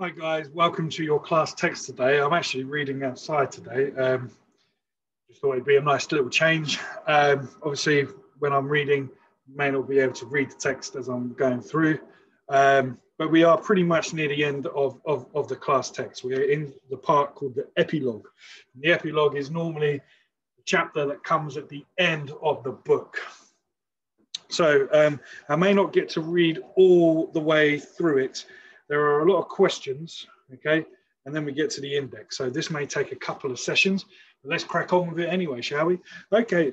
Hi guys, welcome to your class text today. I'm actually reading outside today. Just thought it'd be a nice little change. Obviously, when I'm reading, you may not be able to read the text as I'm going through, but we are pretty much near the end of the class text. We're in the part called the epilogue. And the epilogue is normally the chapter that comes at the end of the book. So I may not get to read all the way through it. There are a lot of questions, okay? And then we get to the index. So this may take a couple of sessions, but let's crack on with it anyway, shall we? Okay,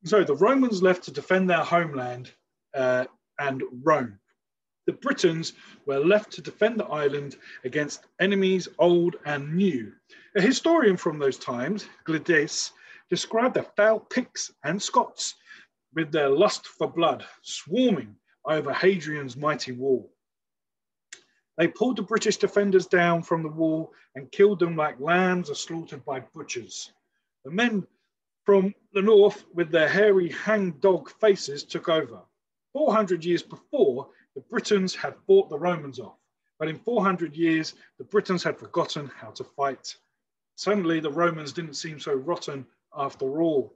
so the Romans left to defend their homeland and Rome. The Britons were left to defend the island against enemies old and new. A historian from those times, Gildas, described the foul Picts and Scots with their lust for blood, swarming over Hadrian's mighty wall. They pulled the British defenders down from the wall and killed them like lambs are slaughtered by butchers. The men from the north with their hairy hangdog faces took over. 400 years before, the Britons had fought the Romans off, but in 400 years, the Britons had forgotten how to fight. Suddenly, the Romans didn't seem so rotten after all.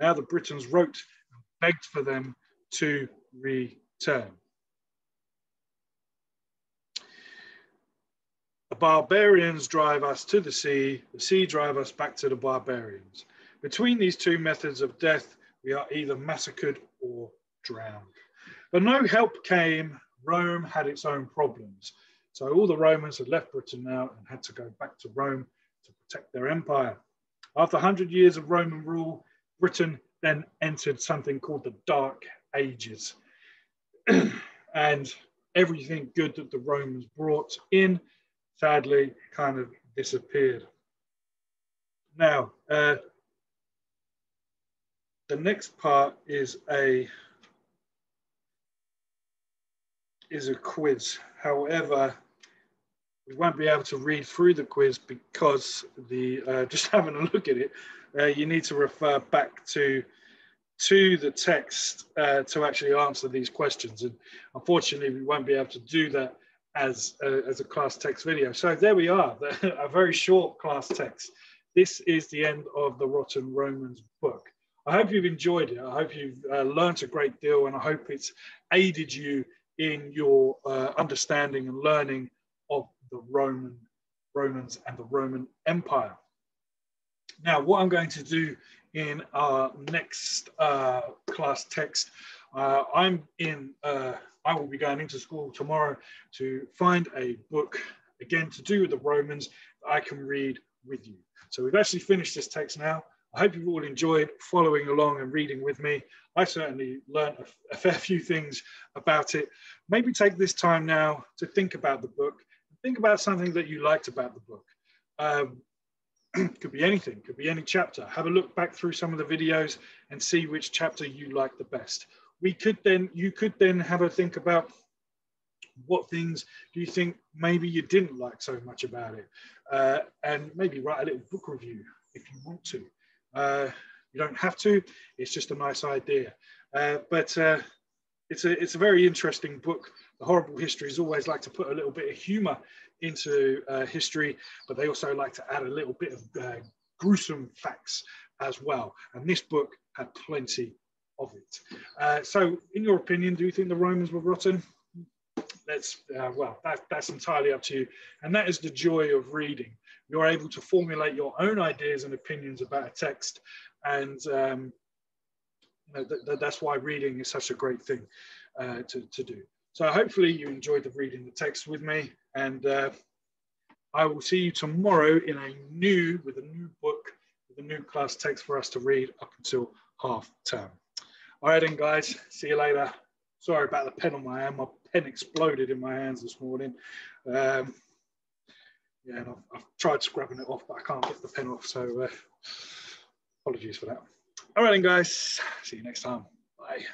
Now the Britons wrote and begged for them to return. The barbarians drive us to the sea drive us back to the barbarians. Between these two methods of death, we are either massacred or drowned. But no help came. Rome had its own problems. So all the Romans had left Britain now and had to go back to Rome to protect their empire. After 100 years of Roman rule, Britain then entered something called the Dark Ages. And everything good that the Romans brought in sadly kind of disappeared. Now, the next part is a quiz. However, we won't be able to read through the quiz because just having a look at it, you need to refer back to the text to actually answer these questions. And unfortunately, we won't be able to do that as a class text video. So there we are, a very short class text. This is the end of the Rotten Romans book. I hope you've enjoyed it. I hope you've learned a great deal, and I hope it's aided you in your understanding and learning of the Romans and the Roman Empire. Now, what I'm going to do in our next class text, I will be going into school tomorrow to find a book, again, to do with the Romans that I can read with you. So we've actually finished this text now. I hope you've all enjoyed following along and reading with me. I certainly learned a fair few things about it. Maybe take this time now to think about the book. Think about something that you liked about the book. Could be anything, could be any chapter. Have a look back through some of the videos and see which chapter you like the best. You could then have a think about what things do you think maybe you didn't like so much about it, and maybe write a little book review if you want to. You don't have to, it's just a nice idea. But it's a very interesting book. The Horrible Histories always like to put a little bit of humor into history, but they also like to add a little bit of gruesome facts as well. And this book had plenty of it. So in your opinion, do you think the Romans were rotten? Well, that's entirely up to you. And that is the joy of reading. You're able to formulate your own ideas and opinions about a text. And that's why reading is such a great thing to do. So hopefully you enjoyed reading the text with me, and I will see you tomorrow with a new book, with a new class text for us to read up until half term. All right then, guys, see you later. Sorry about the pen on my hand. My pen exploded in my hands this morning. Yeah, and I've tried scrubbing it off, but I can't get the pen off, so apologies for that. All right then, guys, see you next time. Bye.